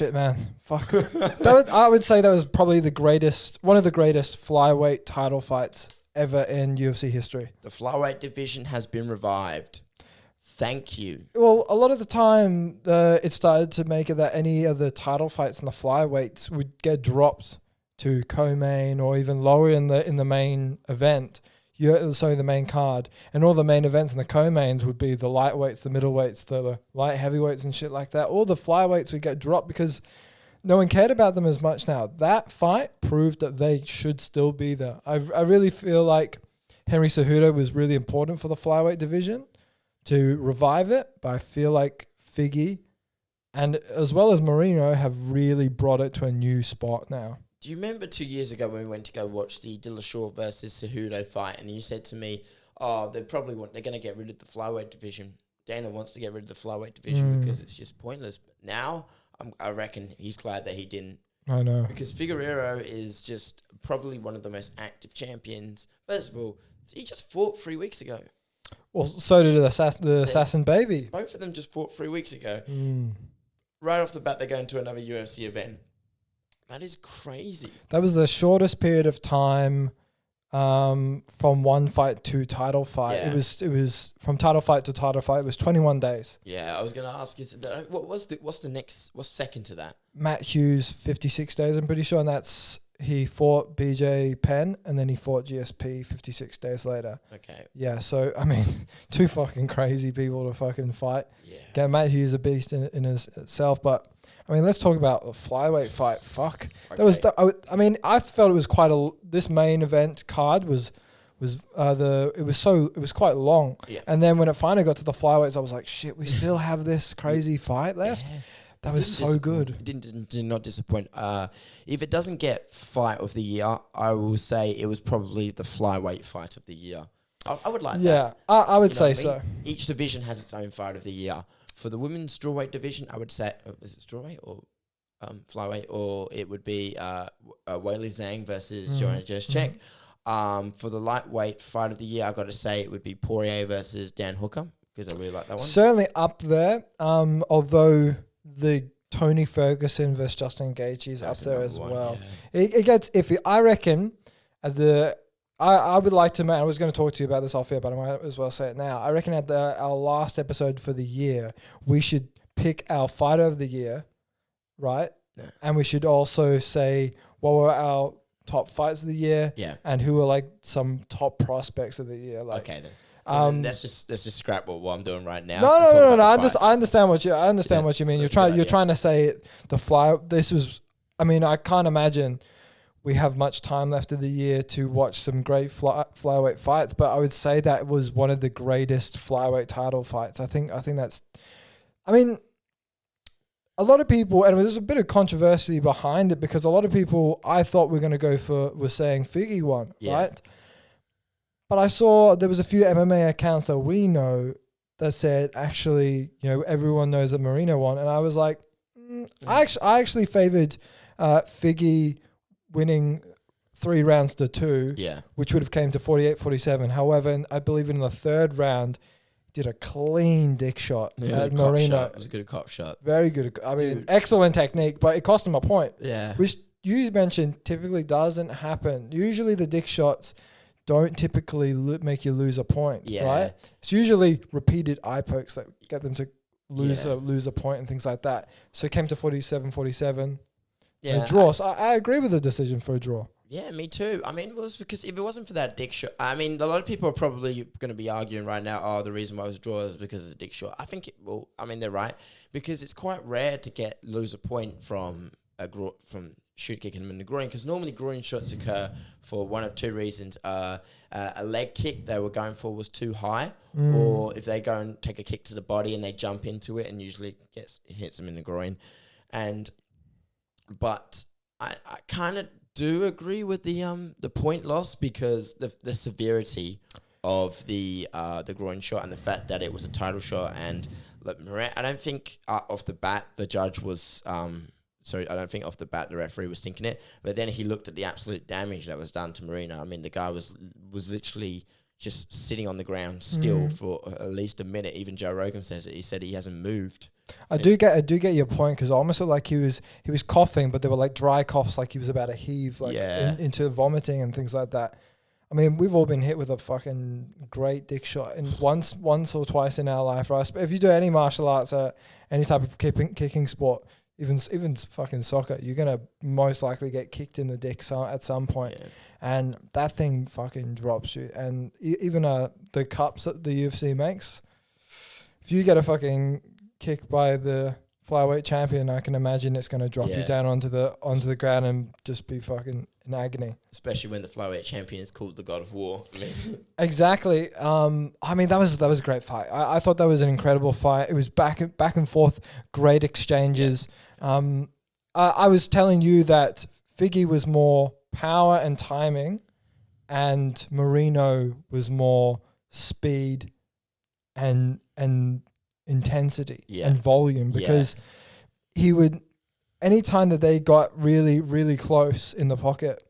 bullshit, man. Fuck. I would say that was probably one of the greatest flyweight title fights ever in UFC history. The flyweight division has been revived. Thank you. Well, a lot of the time, it started to make it that any of the title fights in the flyweights would get dropped to co-main or even lower in the main event. The main card, and all the main events in the co-mains would be the lightweights, the middleweights, the light heavyweights and shit like that. All the flyweights would get dropped because no one cared about them as much now. That fight proved that they should still be there. I really feel like Henry Cejudo was really important for the flyweight division to revive it, but I feel like Figgy and as well as Moreno have really brought it to a new spot now. Do you remember 2 years ago when we went to go watch the Dillashaw versus Cejudo fight, and you said to me, "Oh, they're going to get rid of the flyweight division. Dana wants to get rid of the flyweight division because it's just pointless." But now, I reckon he's glad that he didn't. I know, because Figueiredo is just probably one of the most active champions. First of all, he just fought 3 weeks ago. Well, so did the Assassin Baby. Both of them just fought 3 weeks ago. Right off the bat, they're going to another UFC event. That is crazy. That was the shortest period of time from one fight to title fight. Yeah. It was from title fight to title fight. It was 21 days. Yeah, I was going to ask you, what's second to that? Matt Hughes, 56 days, I'm pretty sure. And he fought BJ Penn and then he fought GSP 56 days later. Okay. Yeah, so, I mean, two fucking crazy people to fucking fight. Yeah. Matt Hughes a beast in itself, but I mean, let's talk about a flyweight fight. Fuck. Okay. I felt it was this main event card was quite long. Yeah. And then when it finally got to the flyweights, I was like, shit, we still have this crazy fight left. Yeah. That was so good. It did not disappoint. If it doesn't get fight of the year, I will say it was probably the flyweight fight of the year. I would like that. Yeah, I would say so. Each division has its own fight of the year. For the women's strawweight division, I would say, is it strawweight or flyweight? Or it would be Weili Zhang versus Joanna Jędrzejczyk. For the lightweight fight of the year, I got to say it would be Poirier versus Dan Hooker, because I really like that one. Certainly up there, although the Tony Ferguson versus Justin Gaethje is up there as well. Yeah. It gets iffy. I reckon I would like to, I was going to talk to you about this off air, but I might as well say it now. I reckon at our last episode for the year, we should pick our fighter of the year, right? Yeah. And we should also say what were our top fights of the year, and who were like some top prospects of the year. Like, okay, then. Let's just scrap what I'm doing right now. No. I understand what you mean. You're trying to say I can't imagine we have much time left of the year to watch some great flyweight fights, but I would say that was one of the greatest flyweight title fights. I think that's, a lot of people, and there's a bit of controversy behind it because a lot of people I thought were going to go were saying Figgy won, right? But I saw there was a few MMA accounts that we know that said actually, everyone knows that Moreno won, and I was like, I actually favored Figgy winning 3 rounds to 2, which would have came to 48-47. However, I believe in the third round, did a clean dick shot at Moreno. It was a good cop shot. Very good. Excellent technique, but it cost him a point. Yeah. Which you mentioned typically doesn't happen. Usually the dick shots don't typically make you lose a point, right? It's usually repeated eye pokes that get them to lose a point and things like that. So it came to 47-47. Yeah, a draw. So I agree with the decision for a draw. Yeah, me too. It was because if it wasn't for that dick shot, a lot of people are probably going to be arguing right now, the reason why it was a draw is because of the dick shot. I think they're right, because it's quite rare to lose a point from shoot kicking them in the groin, because normally groin shots occur for one of two reasons. A leg kick they were going for was too high, or if they go and take a kick to the body and they jump into it, and usually hits them in the groin. But I kind of do agree with the point loss, because the severity of the groin shot and the fact that it was a title shot, and I don't think off the bat the judge was I don't think off the bat the referee was thinking it, but then he looked at the absolute damage that was done to Moreno. The guy was literally just sitting on the ground still for at least a minute. Even Joe Rogan says it. He said he hasn't moved. I do get your point, because almost looked like he was coughing, but they were like dry coughs, like he was about to heave into vomiting and things like that. I mean, we've all been hit with a fucking great dick shot once or twice in our life, right? If you do any martial arts, any type of kicking sport, even fucking soccer, you're gonna most likely get kicked in the dick at some point, and that thing fucking drops you. And even the cups that the UFC makes, if you get a fucking kick by the flyweight champion, I can imagine it's going to drop you down onto the ground and just be fucking in agony. Especially when the flyweight champion is called the God of War. Exactly. I mean, that was a great fight. I thought that was an incredible fight. It was back and forth, great exchanges. I was telling you that Figgy was more power and timing, and Moreno was more speed and intensity and volume, because he would, anytime that they got really, really close in the pocket,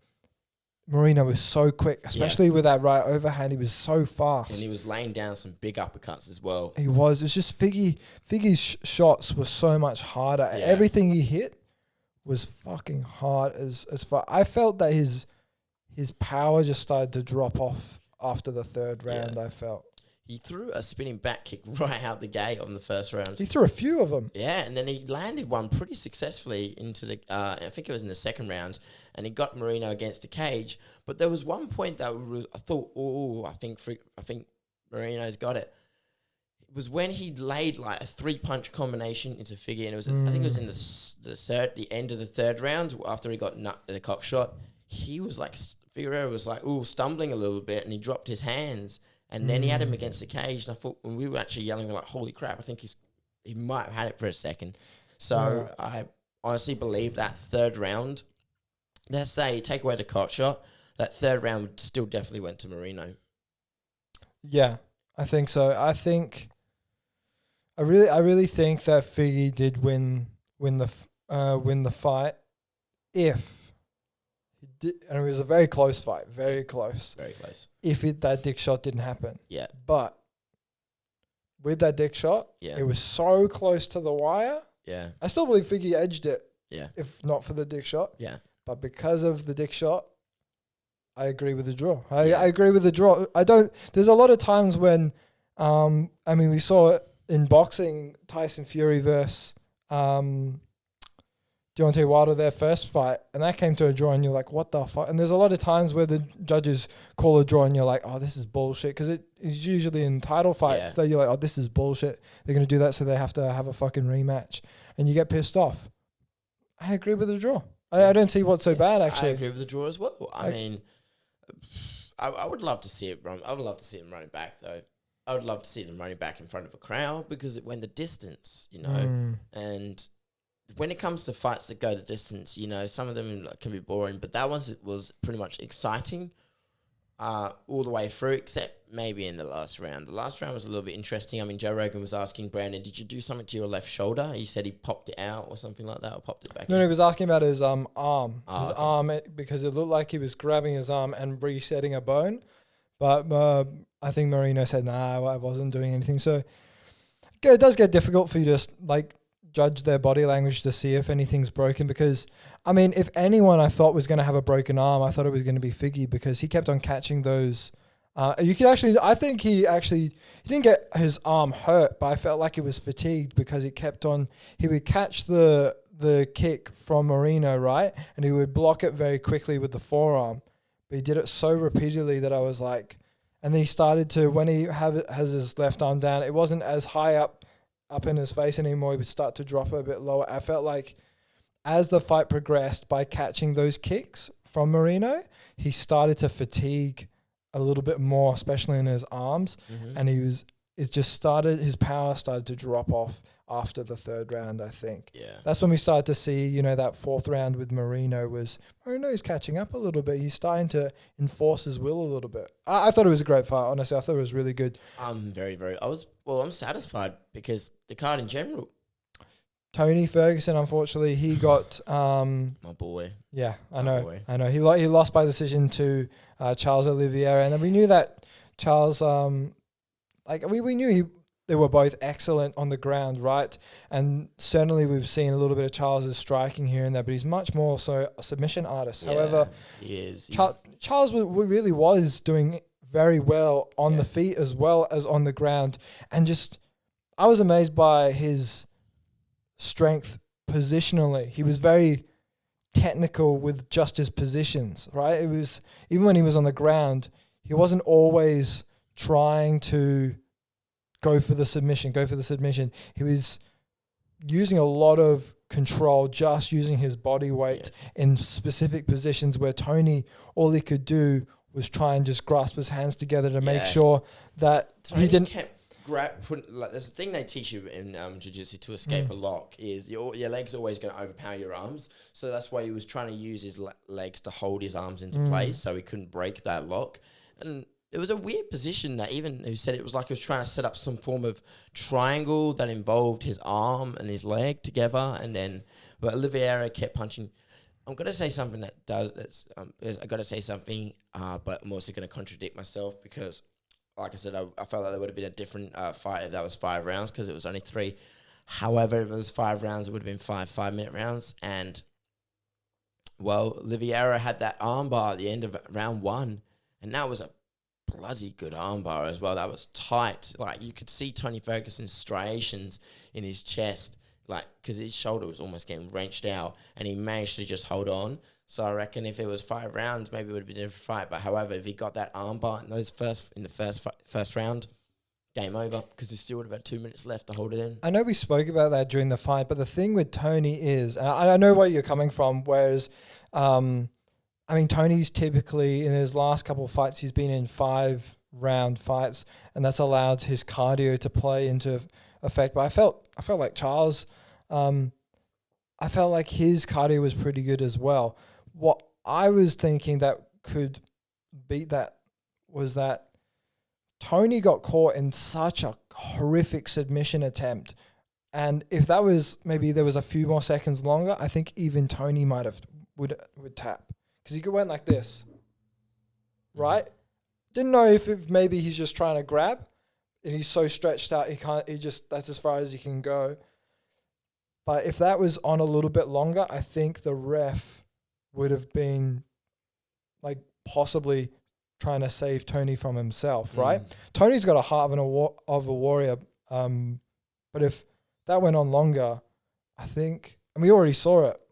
Moreno was so quick, especially with that right overhand. He was so fast. And he was laying down some big uppercuts as well. He was. It was just Figgy's shots were so much harder. Yeah. Everything he hit was fucking hard as far. I felt that his power just started to drop off after the third round, I felt. He threw a spinning back kick right out the gate on the first round. He threw a few of them. Yeah, and then he landed one pretty successfully into the, I think it was in the second round, and he got Moreno against the cage. But there was one point that I thought, I think Moreno's got it. It was when he laid like a 3-punch combination into Figgy, and it was I think it was in the end of the third round after he got the cock shot. He was like, Figueiredo was like, stumbling a little bit, and he dropped his hands. And then he had him against the cage, and I thought, when we were actually yelling, we were like, holy crap, I think he might have had it for a second. So I honestly believe that third round, let's say, take away the cock shot, that third round still definitely went to Moreno. Yeah, I think so. I really think that Figgy did win the fight, and it was a very close fight, very close. Very close. If that dick shot didn't happen. Yeah. But with that dick shot, it was so close to the wire. Yeah. I still believe Figgy edged it. Yeah. If not for the dick shot. Yeah. But because of the dick shot, I agree with the draw. I agree with the draw. There's a lot of times when, we saw it in boxing, Tyson Fury versus Deontay Wilder, their first fight, and that came to a draw, and you're like, what the fuck? And there's a lot of times where the judges call a draw, and you're like, oh, this is bullshit, because it is usually in title fights that you're like, oh, this is bullshit. They're going to do that, so they have to have a fucking rematch, and you get pissed off. I agree with the draw. I don't see what's so bad, actually. I agree with the draw as well. I mean, I would love to see it run. I would love to see them running back, though. I would love to see them running back in front of a crowd, because it went the distance, and when it comes to fights that go the distance, some of them can be boring, but that one was pretty much exciting all the way through, except maybe in the last round. The last round was a little bit interesting. I mean, Joe Rogan was asking Brandon, did you do something to your left shoulder? He said he popped it out or something like that, or popped it back in. No, he was asking about his arm. Arm, because it looked like he was grabbing his arm and resetting a bone. But I think Moreno said, nah, I wasn't doing anything. So it does get difficult for you to, judge their body language to see if anything's broken, because I mean, if anyone I thought was going to have a broken arm, I thought it was going to be Figgy, because he kept on catching those. I think he didn't get his arm hurt, but I felt like he was fatigued, because he would catch the kick from Moreno, right? And he would block it very quickly with the forearm, but he did it so repeatedly that I was like, and then he started to, when he has his left arm down, it wasn't as high up in his face anymore. He would start to drop a bit lower. I felt like as the fight progressed, by catching those kicks from Moreno, he started to fatigue a little bit more, especially in his arms. Mm-hmm. And his power started to drop off after the third round, I think. Yeah. That's when we started to see, that fourth round with Moreno's catching up a little bit. He's starting to enforce his will a little bit. I thought it was a great fight, honestly. I thought it was really good. I'm satisfied, because the card in general. Tony Ferguson, unfortunately, he got... my boy. Yeah, I know. He lost by decision to Charles Oliveira. And then we knew that Charles, like we knew they were both excellent on the ground, right? And certainly we've seen a little bit of Charles's striking here and there, but he's much more so a submission artist. Yeah, However, he is. Charles really was doing very well on the feet as well as on the ground. And just, I was amazed by his strength positionally. He was very technical with just his positions, right? It was, even when he was on the ground, he wasn't always trying to go for the submission. He was using a lot of control, just using his body weight in specific positions where Tony, all he could do was try and just grasp his hands together to make sure that Tony he didn't kept there's a thing they teach you in jiu-jitsu to escape a lock is your legs are always going to overpower your arms. So that's why he was trying to use his legs to hold his arms into place so he couldn't break that lock. And it was a weird position that even he said it was like he was trying to set up some form of triangle that involved his arm and his leg together. And then, but Oliveira kept punching. I'm going to say something I got to say something, but I'm also going to contradict myself because, like I said, I felt like there would have been a different fight if that was 5 rounds because it was only 3. However, if it was 5 rounds, it would have been 5-minute rounds. And, well, Oliveira had that armbar at the end of round 1, and that was a bloody good armbar as well. That was tight. Like, you could see Tony Ferguson's striations in his chest, like, because his shoulder was almost getting wrenched out, and he managed to just hold on. So I reckon if it was 5 rounds, maybe it would have been a different fight. But however, if he got that armbar in the first round, game over, because he still would have had 2 minutes left to hold it in. I know we spoke about that during the fight, but the thing with Tony is, and I know where you're coming from, whereas, I mean, Tony's typically, in his last couple of fights, he's been in 5-round fights, and that's allowed his cardio to play into effect. But I felt like Charles, I felt like his cardio was pretty good as well. What I was thinking that could beat that was that Tony got caught in such a horrific submission attempt. And if that was, maybe there was a few more seconds longer, I think even Tony would tap. Because he went like this, right? Didn't know if maybe he's just trying to grab and he's so stretched out, that's as far as he can go. But if that was on a little bit longer, I think the ref would have been like possibly trying to save Tony from himself, right? Tony's got a heart of a warrior. But if that went on longer, I think, and we already saw it.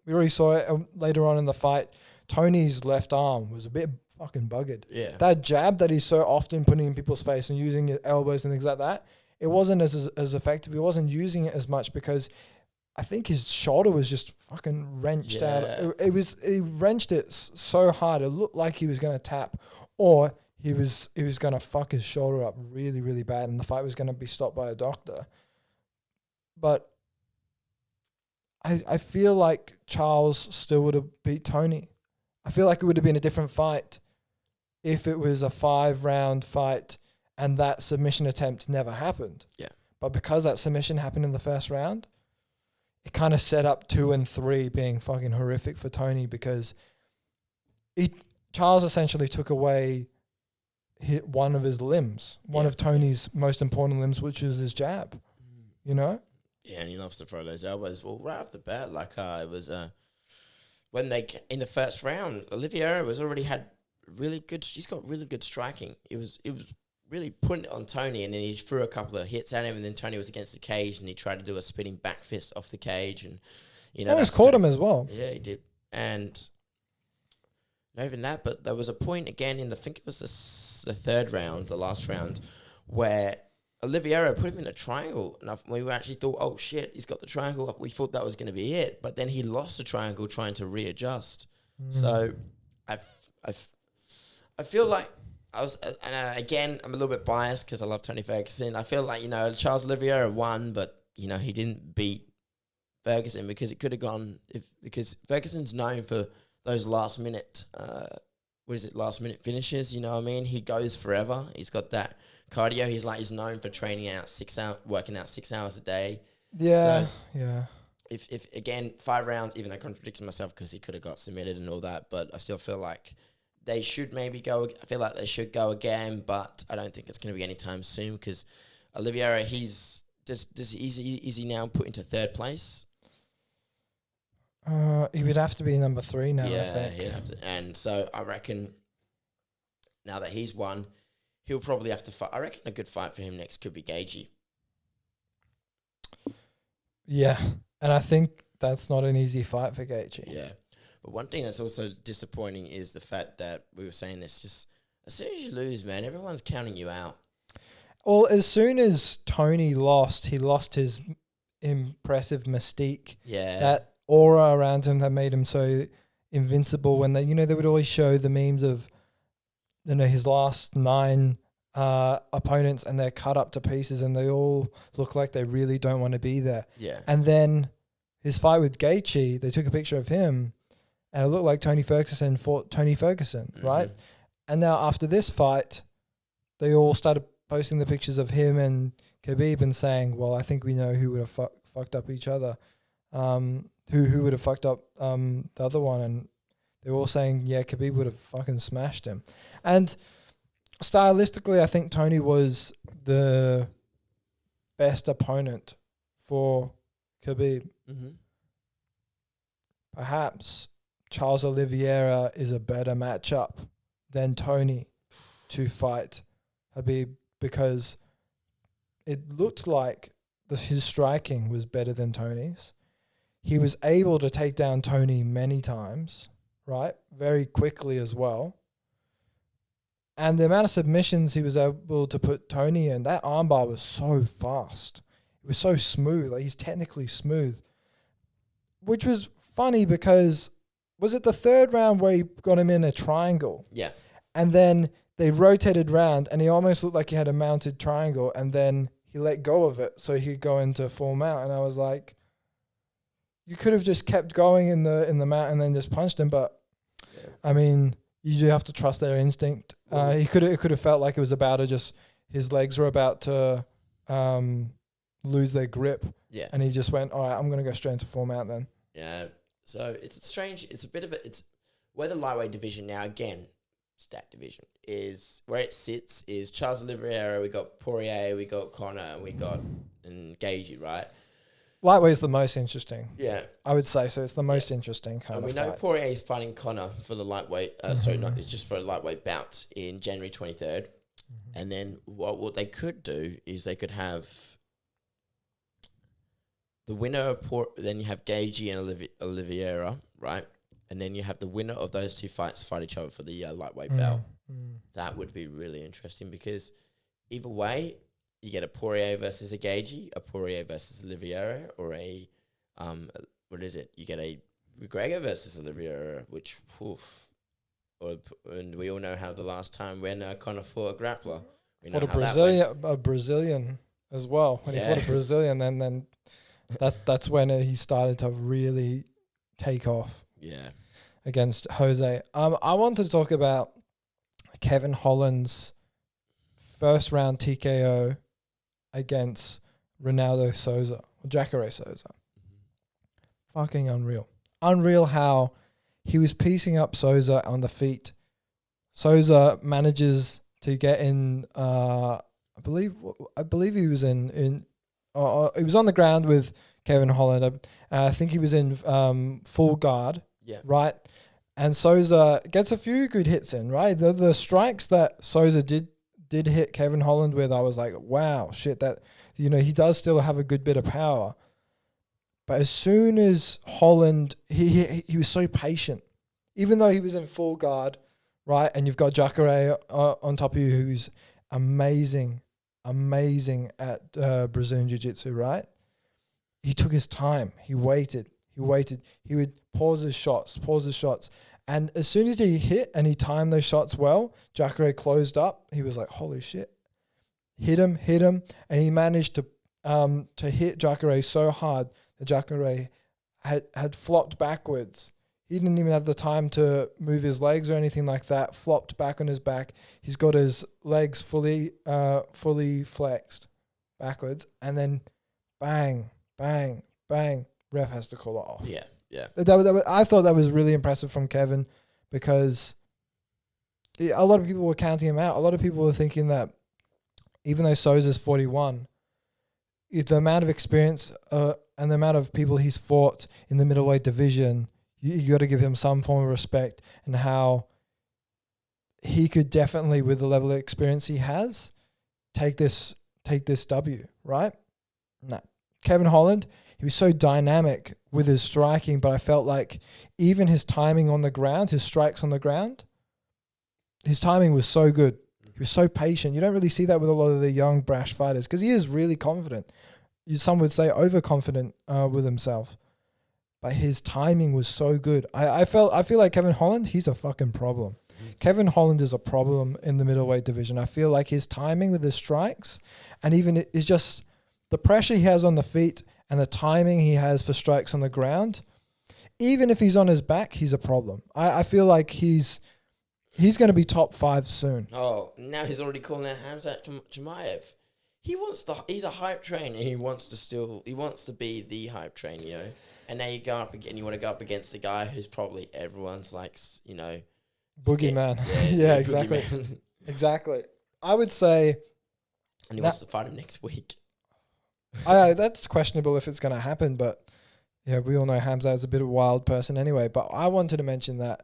Later on in the fight. Tony's left arm was a bit fucking buggered. Yeah. That jab that he's so often putting in people's face and using his elbows and things like that, it wasn't as effective. He wasn't using it as much because I think his shoulder was just fucking wrenched out. He wrenched it so hard. It looked like he was going to tap, or he was going to fuck his shoulder up really, really bad, and the fight was going to be stopped by a doctor. But I feel like Charles still would have beat Tony. I feel like it would have been a different fight if it was a 5-round fight and that submission attempt never happened. Yeah. But because that submission happened in the first round, it kind of set up 2 and 3 being fucking horrific for Tony because Charles essentially took away one of his limbs, one of Tony's most important limbs, which was his jab, you know? Yeah, and he loves to throw those elbows. Well, right off the bat, like it was when in the first round, Oliveira was already had really good. She's got really good striking. It was really putting it on Tony, and then he threw a couple of hits at him, and then Tony was against the cage, and he tried to do a spinning back fist off the cage, and almost caught him as well. Yeah, he did, and not even that, but there was a point again I think it was the third round, the last round, where Oliveira put him in a triangle, and we actually thought, oh shit, he's got the triangle. We thought that was going to be it, but then he lost the triangle trying to readjust. So I feel like I was, and again, I'm a little bit biased because I love Tony Ferguson. I feel like, Charles Oliveira won, but, he didn't beat Ferguson because it could have gone, because Ferguson's known for those last minute finishes, you know what I mean? He goes forever. He's got that cardio. He's known for training out working out 6 hours a day. Yeah, so yeah. If again, 5 rounds, even though I contradicts myself because he could have got submitted and all that, but I still feel like they should maybe go. I feel like they should go again, but I don't think it's going to be anytime soon because Oliveira, is he now put into third place? He would have to be number 3 now, I Yeah, think. he'd have to. And so I reckon now that he's won, he'll probably have to fight. I reckon a good fight for him next could be Gaethje. Yeah, and I think that's not an easy fight for Gaethje. Yeah. But one thing that's also disappointing is the fact that we were saying this, just as soon as you lose, man, everyone's counting you out. Well, as soon as Tony lost, he lost his impressive mystique. Yeah. That aura around him that made him so invincible. When they would always show the memes of, his last 9 opponents, and they're cut up to pieces, and they all look like they really don't want to be there. Yeah. And then his fight with Gaethje, they took a picture of him, and it looked like Tony Ferguson fought Tony Ferguson, right? And now after this fight, they all started posting the pictures of him and Khabib and saying, well, I think we know who would have fucked up each other, who would have fucked up the other one. And they were all saying, yeah, Khabib would have fucking smashed him. And stylistically, I think Tony was the best opponent for Khabib. Perhaps Charles Oliveira is a better matchup than Tony to fight Khabib, because it looked like his striking was better than Tony's. He was able to take down Tony many times, right? Very quickly as well. And the amount of submissions he was able to put Tony in, that armbar was so fast. It was so smooth. Like, he's technically smooth. Which was funny because, was it the 3rd round where he got him in a triangle? Yeah. And then they rotated round, and he almost looked like he had a mounted triangle, and then he let go of it so he could go into full mount. And I was like, you could have just kept going in the mount and then just punched him. But I mean, you do have to trust their instinct. It could have felt like it was about to just, his legs were about to lose their grip. Yeah. And he just went, all right, I'm going to go straight into full mount then. Yeah. So it's strange. It's a bit of it's where the lightweight division now, again, stat division, is where it sits is Charles Oliveira, we got Poirier, we got Conor, and we got Gaethje, right? Lightweight is the most interesting. Yeah. I would say so. It's the most interesting kind and of we know fights. Poirier is fighting Conor for the lightweight, sorry, not, it's just for a lightweight bout in January 23rd. And then what they could do is they could have the winner of then you have Gaethje and Oliveira, right? And then you have the winner of those 2 fights fight each other for the lightweight belt. That would be really interesting because either way, you get a Poirier versus a Gaethje, a Poirier versus Oliveira, or a what is it? You get a McGregor versus Oliveira, which and we all know how the last time when Conor fought a grappler, we know a Brazilian as well. When he fought a Brazilian, then that's when he started to really take off. Yeah. Against Jose. I wanted to talk about Kevin Holland's first round TKO against Ronaldo Souza, or Jacare Souza. Fucking unreal. Unreal how he was piecing up Souza on the feet. Souza manages to get in, I believe he was he was on the ground with Kevin Holland. And I think he was in full guard. Yeah. Right. And Souza gets a few good hits in, right? The strikes that Souza did hit Kevin Holland with, I was like, wow, shit, that, he does still have a good bit of power. But as soon as Holland, he was so patient, even though he was in full guard, right? And you've got Jacare on top of you, who's amazing at Brazilian Jiu-Jitsu, right? He took his time. He waited. He would pause his shots. And as soon as he hit and he timed those shots well, Jacare closed up. He was like, holy shit. Hit him. And he managed to hit Jacare so hard that Jacare had flopped backwards. He didn't even have the time to move his legs or anything like that. Flopped back on his back. He's got his legs fully flexed backwards. And then bang, bang, bang. Ref has to call it off. Yeah. I thought that was really impressive from Kevin, because a lot of people were counting him out. A lot of people were thinking that even though Souza's 41, the amount of experience and the amount of people he's fought in the middleweight division, you got to give him some form of respect, and how he could definitely, with the level of experience he has, take this W, right? No. Kevin Holland, he was so dynamic with his striking, but I felt like even his timing on the ground, his strikes on the ground, his timing was so good. He was so patient. You don't really see that with a lot of the young, brash fighters, because he is really confident. Some would say overconfident with himself. But his timing was so good. I feel like Kevin Holland, he's a fucking problem. Kevin Holland is a problem in the middleweight division. I feel like his timing with his strikes, and even it's just the pressure he has on the feet and the timing he has for strikes on the ground. Even if he's on his back, he's a problem. I feel like he's going to be top 5 soon. Oh, now he's already calling out Hamzat Chimaev. He's a hype train, and he wants to be the hype train, you know. And now you go up again. You want to go up against the guy who's probably everyone's boogeyman. Yeah, exactly. Exactly. I would say, and he wants to fight him next week. That's questionable if it's going to happen, but yeah, we all know Hamza is a bit of a wild person anyway. But I wanted to mention that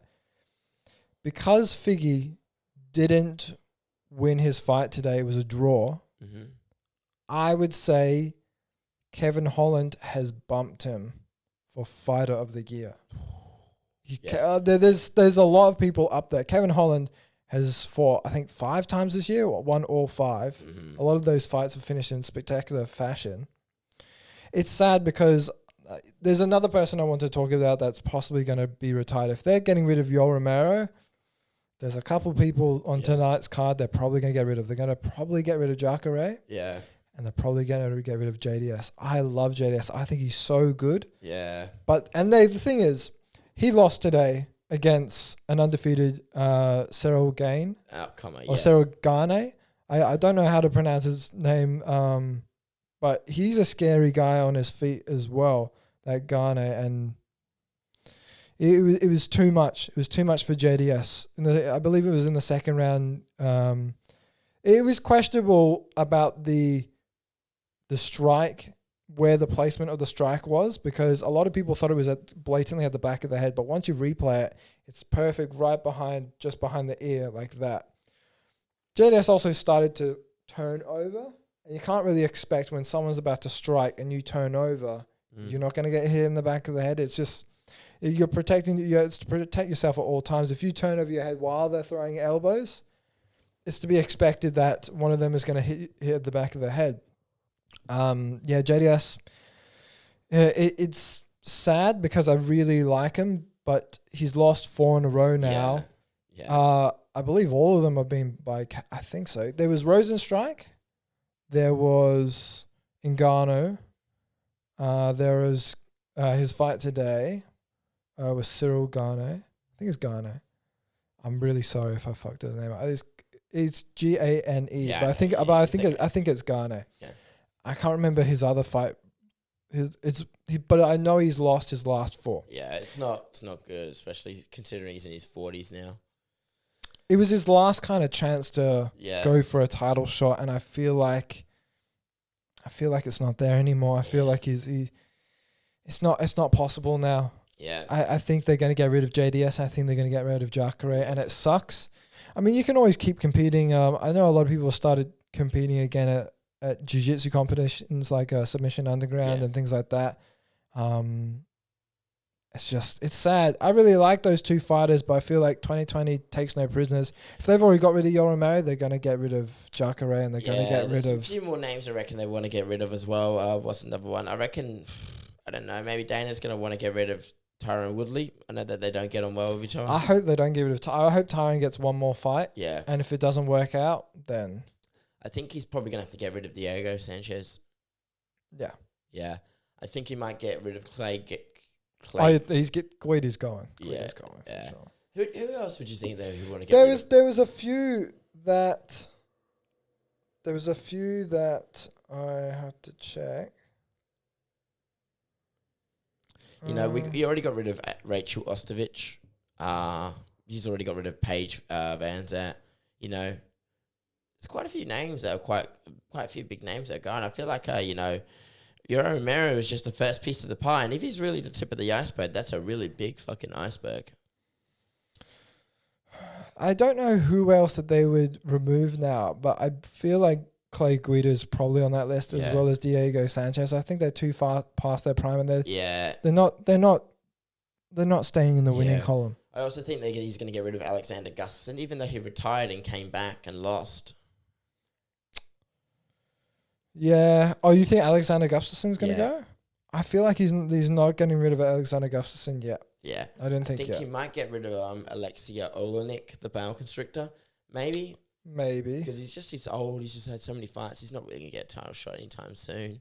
because Figgy didn't win his fight today, it was a draw. Mm-hmm. I would say Kevin Holland has bumped him for fighter of the year. There's a lot of people up there. Kevin Holland has fought, I think, 5 times this year, or won all 5. Mm-hmm. A lot of those fights have finished in spectacular fashion. It's sad because there's another person I want to talk about that's possibly going to be retired. If they're getting rid of Yoel Romero, there's a couple people on tonight's card they're probably going to get rid of. They're going to probably get rid of Jacare. Yeah. And they're probably going to get rid of JDS. I love JDS. I think he's so good. Yeah. The thing is, he lost today against an undefeated Cyril Gane. Cyril Gane. I don't know how to pronounce his name, but he's a scary guy on his feet as well, that Gane. And it was too much. It was too much for JDS. I believe it was in the second round. It was questionable about the strike, where the placement of the strike was, because a lot of people thought it was blatantly at the back of the head, but once you replay it, it's perfect just behind the ear, like that. JDS also started to turn over, and you can't really expect when someone's about to strike and you turn over, you're not going to get hit in the back of the head. It's just, you're protecting, you have to protect yourself at all times. If you turn over your head while they're throwing elbows, it's to be expected that one of them is going to hit the back of the head. JDS, it's sad because I really like him, but he's lost 4 in a row now. Yeah. I believe all of them have been by, I think so. There was Rosenstrike. There was Ngannou. There was his fight today with Cyril Gane. I think it's Gane. I'm really sorry if I fucked his name up. It's Gane, yeah, but I think it's Gane. Yeah. I can't remember his other fight. But I know he's lost his last 4. Yeah, it's not good, especially considering he's in his 40s now. It was his last kind of chance to go for a title shot, and I feel like it's not there anymore. I feel like it's not possible now. Yeah. I think they're going to get rid of JDS. I think they're going to get rid of Jacare, and it sucks. I mean, you can always keep competing. I know a lot of people started competing again at jiu-jitsu competitions like Submission Underground and things like that. It's sad. I really like those 2 fighters, but I feel like 2020 takes no prisoners. If they've already got rid of Yoel Romero, they're going to get rid of Jacare, and they're going to get rid of... a few more names I reckon they want to get rid of as well. What's another one? I reckon, I don't know, maybe Dana's going to want to get rid of Tyron Woodley. I know that they don't get on well with each other. I hope they don't get rid of Tyron. I hope Tyron gets one more fight. Yeah. And if it doesn't work out, then... I think he's probably going to have to get rid of Diego Sanchez. Yeah. Yeah. I think he might get rid of Clay. Guida's going. Yeah. Going yeah. for sure. Who else would you think they would want to get rid of? There was a few that I had to check. You know, we already got rid of Rachel Ostovich. he's already got rid of Paige Van Zant. You know, there's quite a few names that are quite a few big names that are going. I feel like, you know, Yoel Romero is just the first piece of the pie. And if he's really the tip of the iceberg, that's a really big fucking iceberg. I don't know who else that they would remove now, but I feel like Clay Guida's probably on that list as well as Diego Sanchez. I think they're too far past their prime, and they're not staying in the winning column. I also think that he's going to get rid of Alexander Gustafsson, even though he retired and came back and lost. Yeah. Oh, you think Alexander Gustafsson's going to go? I feel like he's not getting rid of Alexander Gustafsson yet. Yeah. I think he might get rid of Alexia Olenek, the Bale Constrictor. Maybe. Because he's old. He's just had so many fights. He's not really going to get a title shot anytime soon.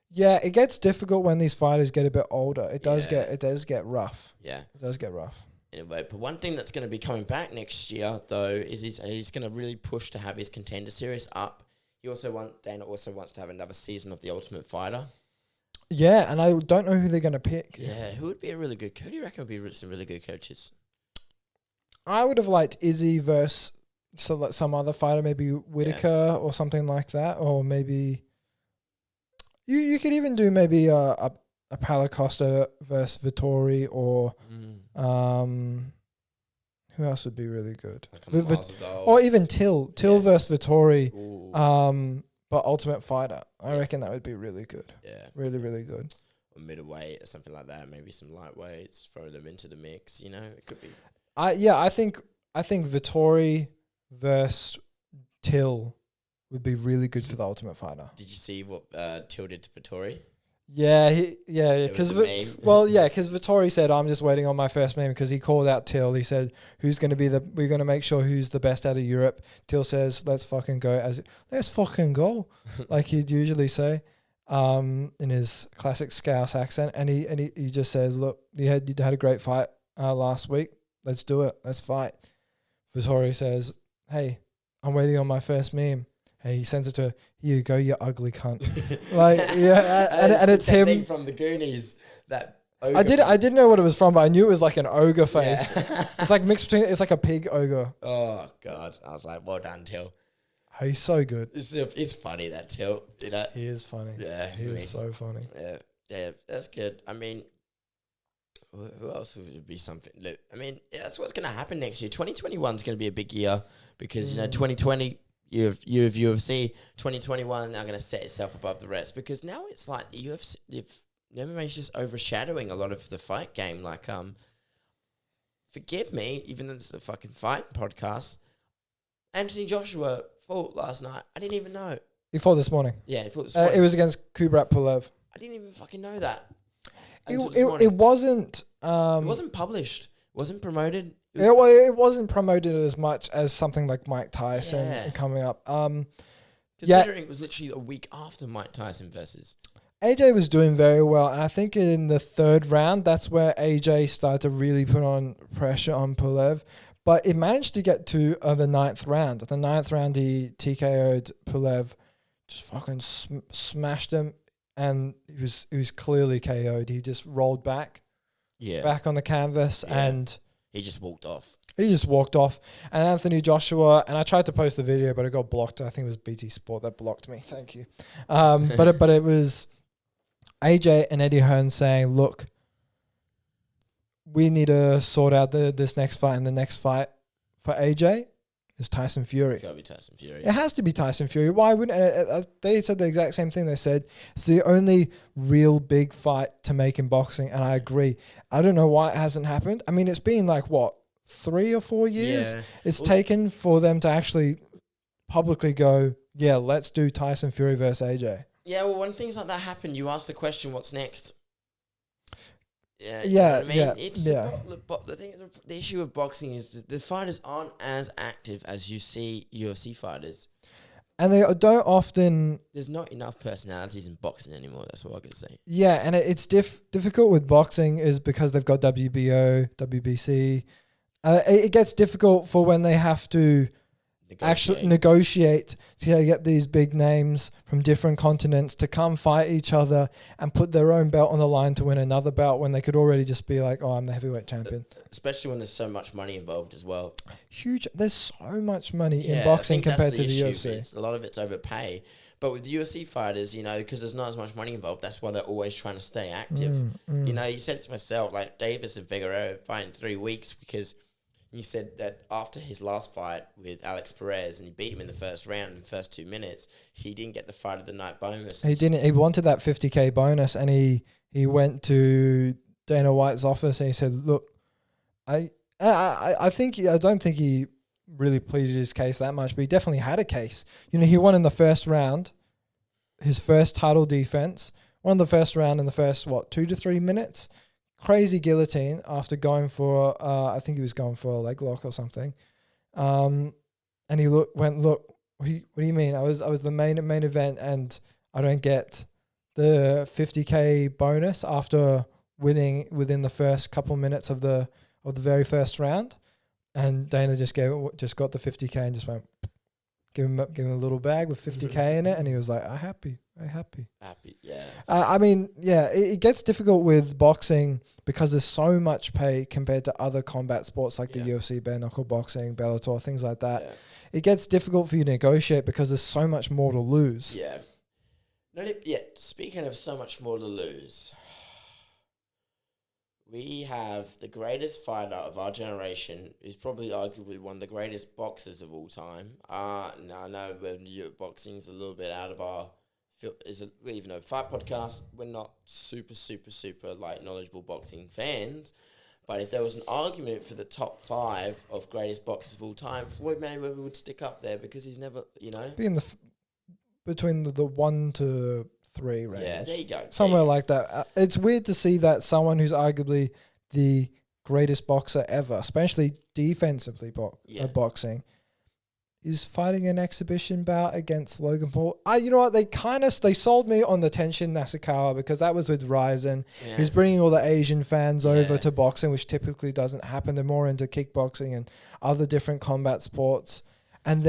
Yeah, it gets difficult when these fighters get a bit older. It does get rough. Yeah. It does get rough. Anyway, but one thing that's going to be coming back next year, though, is he's going to really push to have his Contender Series up. Dana also wants to have another season of The Ultimate Fighter. Yeah, and I don't know who they're going to pick. Yeah, who would be a really good coach? Who do you reckon would be some really good coaches? I would have liked Izzy versus some other fighter, maybe Whitaker or something like that, or maybe you could even do maybe a Paulo Costa versus Vettori, or who else would be really good? Or even Till versus Vettori, but Ultimate Fighter. I reckon that would be really good. Yeah, really, really good. Or middleweight or something like that. Maybe some lightweights. Throw them into the mix. You know, it could be. I think Vettori versus Till would be really good for the Ultimate Fighter. Did you see what Till did to Vettori? Yeah, because Vettori said, "I'm just waiting on my first meme," because he called out Till. He said, "We're going to make sure who's the best out of Europe." Till says, "Let's fucking go," let's fucking go, like he'd usually say, in his classic Scouse accent, and he just says, "Look, you had a great fight last week. Let's do it. Let's fight." Vettori says, "Hey, I'm waiting on my first meme." And he sends it to her, "Here you go, you ugly cunt." and it's him from the Goonies. That I didn't know what it was from, but I knew it was like an ogre face. Yeah. It's like mixed between. It's like a pig ogre. Oh God! I was like, well done, Till. Oh, he's so good. It's funny, that Till. You know? He is funny. Yeah, he is so funny. Yeah, that's good. I mean, who else would be something? Look, I mean, that's what's going to happen next year. 2021 is going to be a big year because 2020. You have UFC. 2021 now going to set itself above the rest, because now it's like the UFC, MMA is just overshadowing a lot of the fight game. Like, forgive me, even though this is a fucking fight podcast, Anthony Joshua fought last night. I didn't even know. He fought this morning. Yeah, he fought this morning. It was against Kubrat Pulev. I didn't even fucking know that. It wasn't. It wasn't published. It wasn't promoted. It wasn't promoted as much as something like Mike Tyson coming up. Considering it was literally a week after Mike Tyson versus. AJ was doing very well, and I think in the third round, that's where AJ started to really put on pressure on Pulev. But it managed to get to the ninth round. The ninth round, he TKO'd Pulev, just fucking smashed him, and he was clearly KO'd. He just rolled back on the canvas, and he just walked off. And Anthony Joshua, and I tried to post the video, but it got blocked. I think it was BT Sport that blocked me. Thank you. But it was AJ and Eddie Hearn saying, "Look, we need to sort out this next fight, and the next fight for AJ is Tyson Fury. It's got to be Tyson Fury. It has to be Tyson Fury. Why wouldn't they said the exact same thing. They said it's the only real big fight to make in boxing, and I agree. I don't know why it hasn't happened. I mean, it's been like, 3 or 4 years it's taken for them to actually publicly go, yeah, let's do Tyson Fury versus AJ. Yeah, well, when things like that happen, you ask the question, what's next? The issue of boxing is the fighters aren't as active as you see UFC fighters. And they don't often... There's not enough personalities in boxing anymore. That's what I can say. Yeah, and it's difficult with boxing is because they've got WBO, WBC. It gets difficult for when they have to actually negotiate to get these big names from different continents to come fight each other and put their own belt on the line to win another belt when they could already just be like, oh, I'm the heavyweight champion. Especially when there's so much money involved as well. Huge. There's so much money in boxing compared to the UFC. A lot of it's overpay. But with UFC fighters, because there's not as much money involved, that's why they're always trying to stay active. You said it to myself, like Deveison Figueirdeo fighting 3 weeks because you said that after his last fight with Alex Perez and he beat him in the first round, in the first 2 minutes, he didn't get the fight of the night bonus. He didn't. He wanted that 50K bonus, and he went to Dana White's office and he said, "Look, I don't think he really pleaded his case that much, but he definitely had a case. He won in the first round, his first title defense, won the first round in the first 2 to 3 minutes." Crazy guillotine after going for, I think he was going for a leg lock or something. And he went, look, what do you mean? I was the main event and I don't get the 50K bonus after winning within the first couple minutes of the very first round. And Dana just got the 50K and just went, give him a little bag with 50K in it. And he was like, happy. Happy, yeah. It gets difficult with boxing because there's so much pay compared to other combat sports like the UFC, bare knuckle boxing, Bellator, things like that. Yeah. It gets difficult for you to negotiate because there's so much more to lose. Yeah. Speaking of so much more to lose, we have the greatest fighter of our generation, who's probably arguably one of the greatest boxers of all time. Now I know boxing's a little bit out of our... even though Fight Podcast, we're not super knowledgeable boxing fans, but if there was an argument for the top 5 of greatest boxers of all time, Floyd Mayweather would stick up there because he's never, be in between the 1 to 3 range. Yeah, there you go. Somewhere like that. It's weird to see that someone who's arguably the greatest boxer ever, especially defensively boxing, is fighting an exhibition bout against Logan Paul. You know what? They sold me on the Tenshin Nasukawa because that was with Ryzen. Yeah. He's bringing all the Asian fans over to boxing, which typically doesn't happen. They're more into kickboxing and other different combat sports. And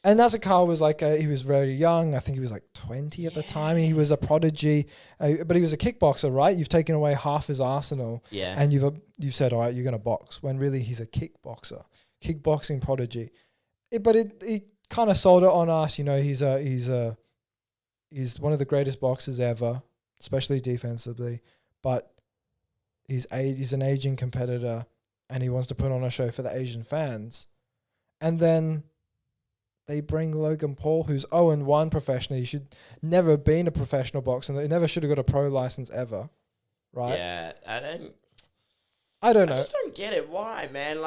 Nasukawa was he was very young. I think he was 20 at the time. He was a prodigy, but he was a kickboxer, right? You've taken away half his arsenal, and you've said, all right, you're going to box, when really he's a kickboxing prodigy. But he kind of sold it on us, he's one of the greatest boxers ever, especially defensively, but he's an Asian competitor and he wants to put on a show for the Asian fans. And then they bring Logan Paul, who's 0-1 professionally. He should never have been a professional boxer. He never should have got a pro license ever, right? Yeah, I don't know. I just don't get it. Why, man?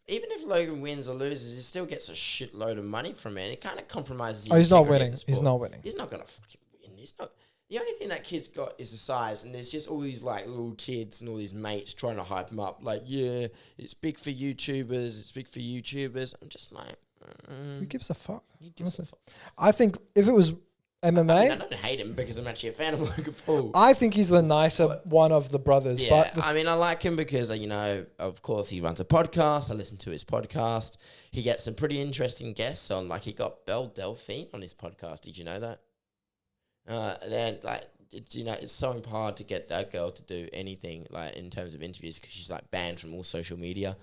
Even if Logan wins or loses, he still gets a shitload of money from it. It kind of compromises. He's not winning. He's not winning. He's not gonna fucking win. He's not. The only thing that kid's got is the size, and there's just all these little kids and all these mates trying to hype him up. It's big for YouTubers. I'm just like, who gives a fuck? I think if it was MMA, I don't hate him because I'm actually a fan of Logan Paul. I think he's the nicer one of the brothers. Yeah, I like him because, of course, he runs a podcast. I listen to his podcast. He gets some pretty interesting guests on. He got Belle Delphine on his podcast. Did you know that? It's so hard to get that girl to do anything, in terms of interviews because she's, banned from all social media.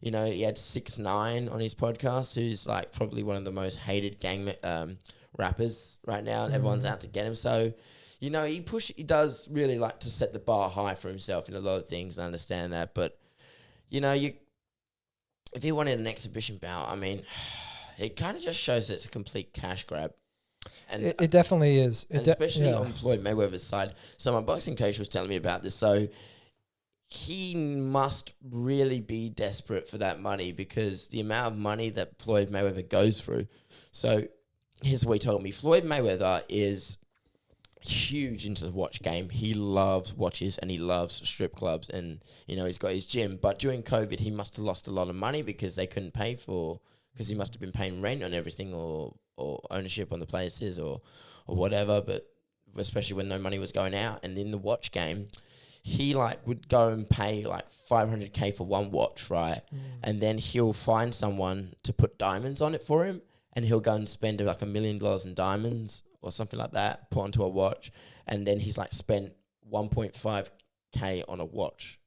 He had 6ix9ine on his podcast, who's, probably one of the most hated gang rappers right now, and everyone's out to get him. So, he does really like to set the bar high for himself in a lot of things. I understand that, but if he wanted an exhibition bout, it kind of just shows that it's a complete cash grab. And it definitely is, especially on Floyd Mayweather's side. So my boxing coach was telling me about this. So he must really be desperate for that money because the amount of money that Floyd Mayweather goes through. So here's what he told me. Floyd Mayweather is huge into the watch game. He loves watches and he loves strip clubs and, he's got his gym. But during COVID, he must have lost a lot of money because they couldn't pay because he must have been paying rent on everything or ownership on the places or whatever. But especially when no money was going out. And in the watch game, he like would go and pay like 500K for one watch, right? And then he'll find someone to put diamonds on it for him, and he'll go and spend like $1 million in diamonds or something like that, put onto a watch, and then he's like spent 1.5K on a watch,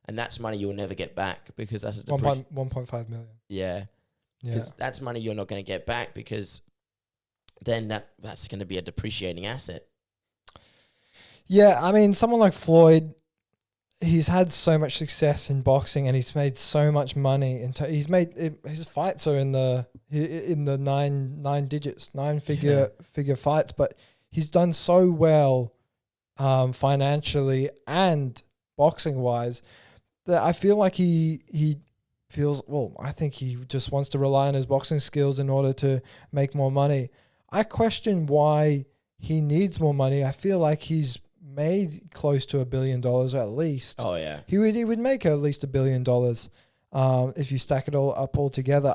and that's money you'll never get back because that's 1.5 million. Yeah, because that's money you're not going to get back because then that's going to be a depreciating asset. Yeah, I mean, someone like Floyd, he's had so much success in boxing and he's made so much money. He's made his fights are in the nine digits, figure fights, but he's done so well financially and boxing wise that I feel like he feels, well, I think he just wants to rely on his boxing skills in order to make more money. I question why he needs more money. I feel like he's made close to $1 billion at least. Oh yeah, he would make at least $1 billion if you stack it all up all together.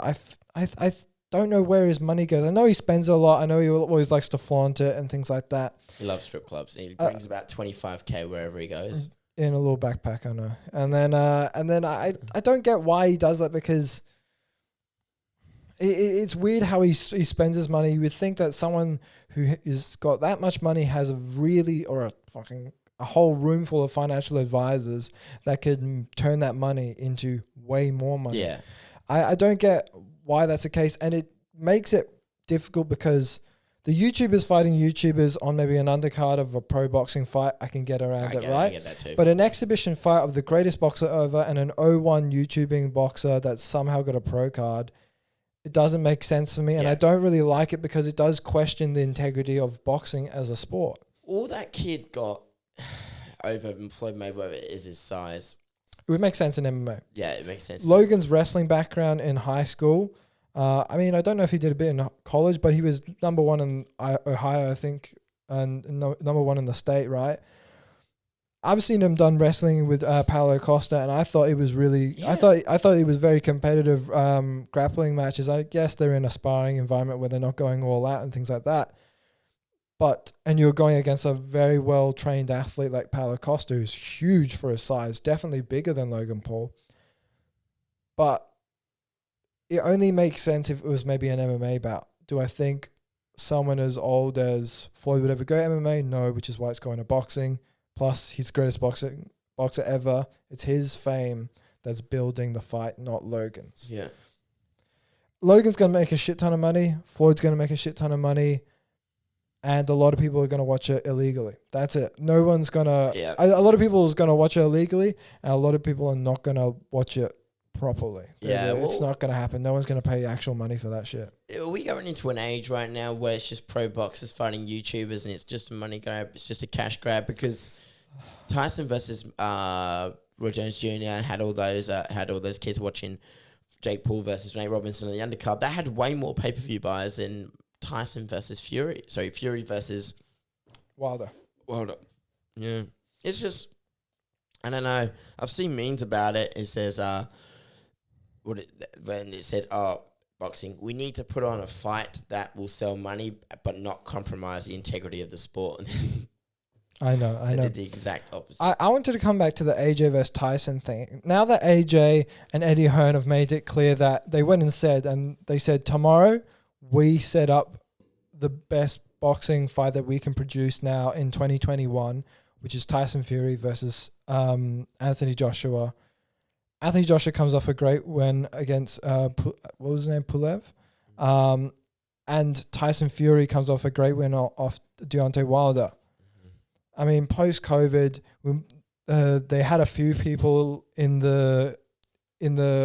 I don't know where his money goes. I know he spends a lot. I know he always likes to flaunt it and things like that. He loves strip clubs. He brings about 25K wherever he goes. In a little backpack, I know. And then I don't get why he does that because it's weird how he spends his money. You would think that someone who is got that much money has a whole room full of financial advisors that could turn that money into way more money. Yeah. I don't get why that's the case, and it makes it difficult because the YouTubers fighting YouTubers on maybe an undercard of a pro boxing fight, I can get around it, right? I get that too. But an exhibition fight of the greatest boxer ever and an 0-1 YouTubing boxer that's somehow got a pro card, it doesn't make sense for me, and I don't really like it because it does question the integrity of boxing as a sport. All that kid got over Floyd Mayweather is his size. It would make sense in MMA. Yeah, it makes sense. Logan's wrestling background in high school. I mean, I don't know if he did a bit in college, but he was number one in Ohio, I think, and number one in the state, right? I've seen him done wrestling with Paulo Costa, and I thought it was really. Yeah. I thought it was very competitive grappling matches. I guess they're in a sparring environment where they're not going all out and things like that. And you're going against a very well trained athlete like Paulo Costa, who's huge for his size, definitely bigger than Logan Paul. But it only makes sense if it was maybe an MMA bout. Do I think someone as old as Floyd would ever go MMA? No, which is why it's going to boxing. Plus, he's the greatest boxer ever. It's his fame that's building the fight, not Logan's. Yeah. Logan's going to make a shit ton of money. Floyd's going to make a shit ton of money. And a lot of people are going to watch it illegally. That's it. No one's going to... Yeah. A lot of people is going to watch it illegally, and a lot of people are not going to watch it properly. Yeah, it's not going to happen. No one's going to pay actual money for that shit. Are we going into an age right now where it's just pro boxers fighting YouTubers and it's just a money grab? It's just a cash grab because Tyson versus Roy Jones Jr. had all those kids watching Jake Paul versus Nate Robinson on the undercard. That had way more pay-per-view buyers than Tyson versus Fury. Sorry, Fury versus Wilder. Yeah. It's just, I don't know. I've seen memes about it. It says, when it said, boxing, we need to put on a fight that will sell money but not compromise the integrity of the sport. I know. They did the exact opposite. I wanted to come back to the AJ versus Tyson thing. Now that AJ and Eddie Hearn have made it clear that they went and said tomorrow we set up the best boxing fight that we can produce now in 2021, which is Tyson Fury versus Anthony Joshua. Anthony Joshua comes off a great win against, what was his name, Pulev? And Tyson Fury comes off a great win off Deontay Wilder. I mean, post-COVID, they had a few people in the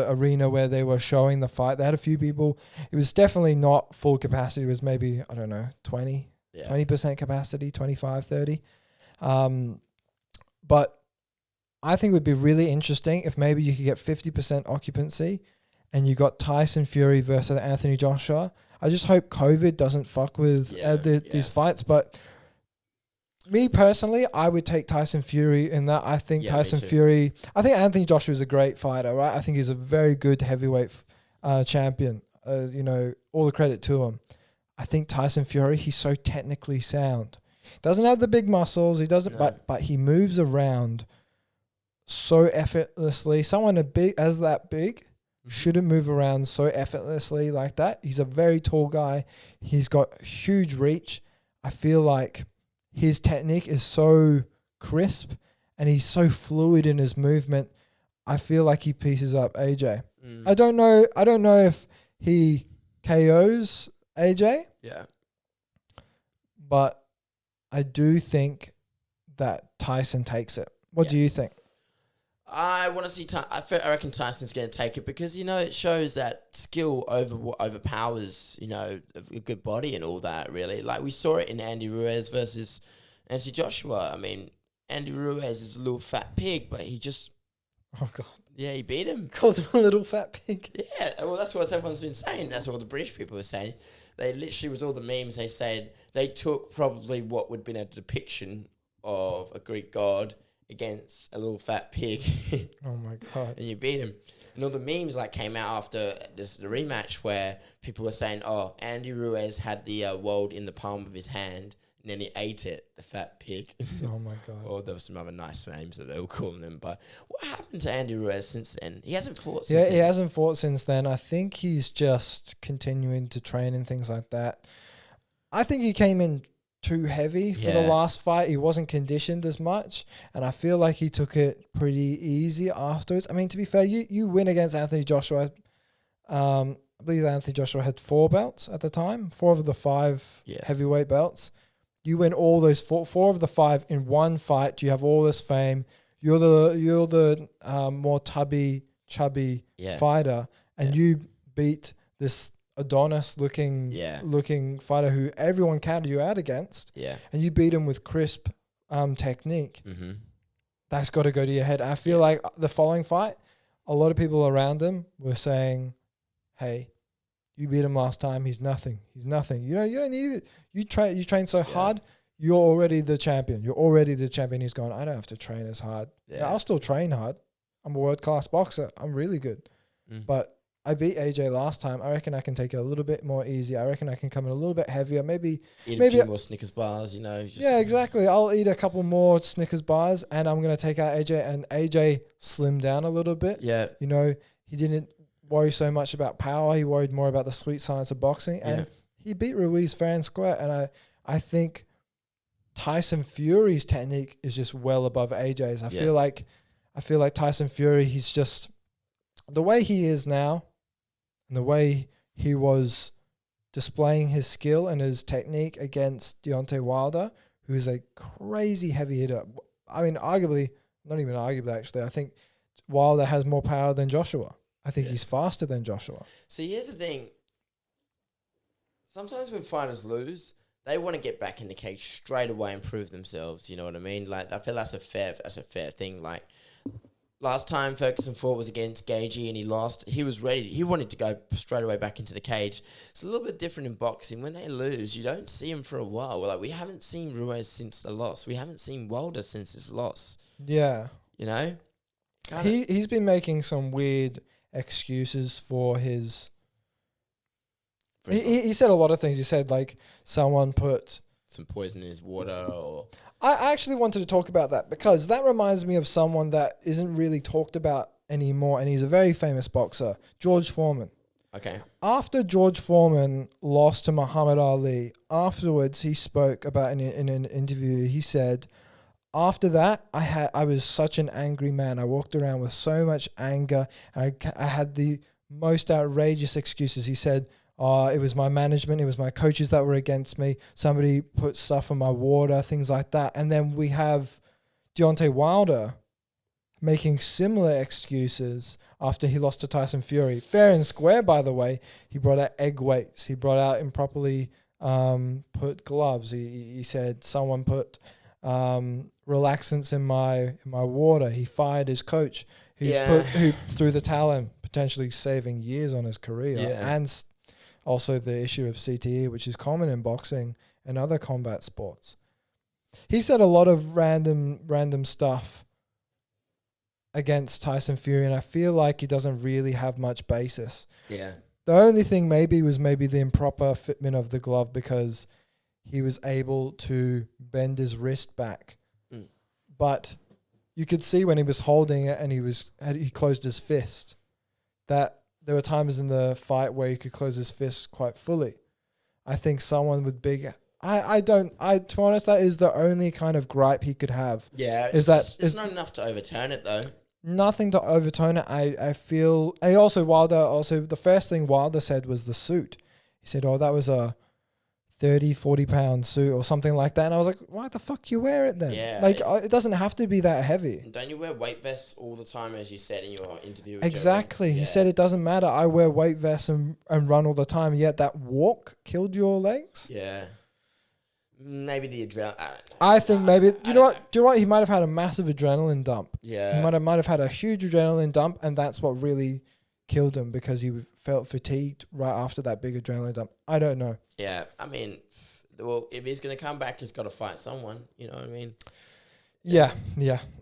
arena where they were showing the fight. They had a few people. It was definitely not full capacity. It was maybe, I don't know, 20% capacity, 25, 30. But I think it would be really interesting if maybe you could get 50% occupancy and you got Tyson Fury versus Anthony Joshua. I just hope COVID doesn't fuck with these fights. But me personally, I would take Tyson Fury in that. I think I think Anthony Joshua is a great fighter, right? I think he's a very good heavyweight champion. All the credit to him. I think Tyson Fury, he's so technically sound. Doesn't have the big muscles. He doesn't, but he moves around so effortlessly. Someone that big shouldn't move around so effortlessly like that. He's a very tall guy. He's got huge reach. I feel like his technique is so crisp and he's so fluid in his movement. I feel like he pieces up AJ. I don't know if he KOs AJ. Yeah. But I do think that Tyson takes it. What do you think? I want to see. I reckon Tyson's going to take it because it shows that skill overpowers a good body and all that. Really, like we saw it in Andy Ruiz versus Anthony Joshua. I mean, Andy Ruiz is a little fat pig, but he just he beat him. Called him a little fat pig. Yeah, well, that's what everyone's been saying. That's what the British people were saying. They literally was all the memes. They said they took probably what would have been a depiction of a Greek god against a little fat pig. Oh my God. And you beat him. And all the memes came out after the rematch where people were saying, oh, Andy Ruiz had the world in the palm of his hand and then he ate it, the fat pig. Oh my God. Or there were some other nice names that they were calling him. But what happened to Andy Ruiz since then? He hasn't fought since then. He hasn't fought since then. I think he's just continuing to train and things like that. I think he came in too heavy for the last fight. He wasn't conditioned as much, and I feel like he took it pretty easy afterwards. I mean, to be fair, you win against Anthony Joshua. I believe Anthony Joshua had 4 belts at the time, 4 of the 5 heavyweight belts. You win all those 4 of the 5 in one fight. You have all this fame. You're the more chubby fighter, and you beat this Adonis looking fighter who everyone counted you out against. Yeah. And you beat him with crisp technique. Mm-hmm. That's got to go to your head. I feel like the following fight, a lot of people around him were saying, hey, you beat him last time, he's nothing. You don't need it. You train so hard, you're already the champion. He's gone, I don't have to train as hard. Yeah, I'll still train hard. I'm a world-class boxer. I'm really good. But I beat AJ last time. I reckon I can take it a little bit more easy. I reckon I can come in a little bit heavier. Maybe a few more Snickers bars, Yeah, exactly. I'll eat a couple more Snickers bars and I'm going to take out AJ. And AJ slimmed down a little bit. Yeah. He didn't worry so much about power. He worried more about the sweet science of boxing. And he beat Ruiz fair and square. And I think Tyson Fury's technique is just well above AJ's. I feel like Tyson Fury, he's just the way he is now. And the way he was displaying his skill and his technique against Deontay Wilder, who is a crazy heavy hitter. I mean, not even arguably, actually. I think Wilder has more power than Joshua. I think he's faster than Joshua. See, here's the thing. Sometimes when fighters lose, they want to get back in the cage straight away and prove themselves. You know what I mean? Like, I feel that's a fair thing. Like, last time Ferguson fought was against Gagey and he lost. He was ready. He wanted to go straight away back into the cage. It's a little bit different in boxing. When they lose, you don't see him for a while. Like, we haven't seen Ruiz since the loss. We haven't seen Wilder since his loss. Yeah. He's been making some weird excuses for his... He said a lot of things. He said, like, someone put... some poison in his water or... I actually wanted to talk about that because that reminds me of someone that isn't really talked about anymore, and he's a very famous boxer, George Foreman. Okay. After George Foreman lost to Muhammad Ali, afterwards he spoke about in an interview, he said, after that, I was such an angry man. I walked around with so much anger, and I had the most outrageous excuses. He said, it was my management, it was my coaches that were against me. Somebody put stuff in my water, things like that. And then we have Deontay Wilder making similar excuses after he lost to Tyson Fury. Fair and square, by the way. He brought out egg weights. He brought out improperly put gloves. He said someone put relaxants in my water. He fired his coach who threw the towel in, potentially saving years on his career. And also the issue of CTE, which is common in boxing and other combat sports. He said a lot of random stuff against Tyson Fury, and I feel like he doesn't really have much basis. Yeah. The only thing was the improper fitment of the glove because he was able to bend his wrist back. But you could see when he was holding it and he closed his fist, that there were times in the fight where he could close his fist quite fully. I think someone with big... to be honest, that is the only kind of gripe he could have. Yeah. It's not enough to overturn it, though. Nothing to overturn it. I feel... And the first thing Wilder said was the suit. He said, oh, that was a 30, 40-pound suit or something like that. And I was like, why the fuck you wear it then? Yeah. Like, it doesn't have to be that heavy. Don't you wear weight vests all the time, as you said in your interview with Exactly. Joe? He said it doesn't matter. I wear weight vests and run all the time. Yet that walk killed your legs? Yeah. Maybe the adrenaline. I think maybe... Do you know what? He might have had a massive adrenaline dump. Yeah. He might have had a huge adrenaline dump, and that's what really killed him, because he felt fatigued right after that big adrenaline dump. I don't know. Yeah. I mean, well, if he's going to come back, he's got to fight someone. You know what I mean? Yeah.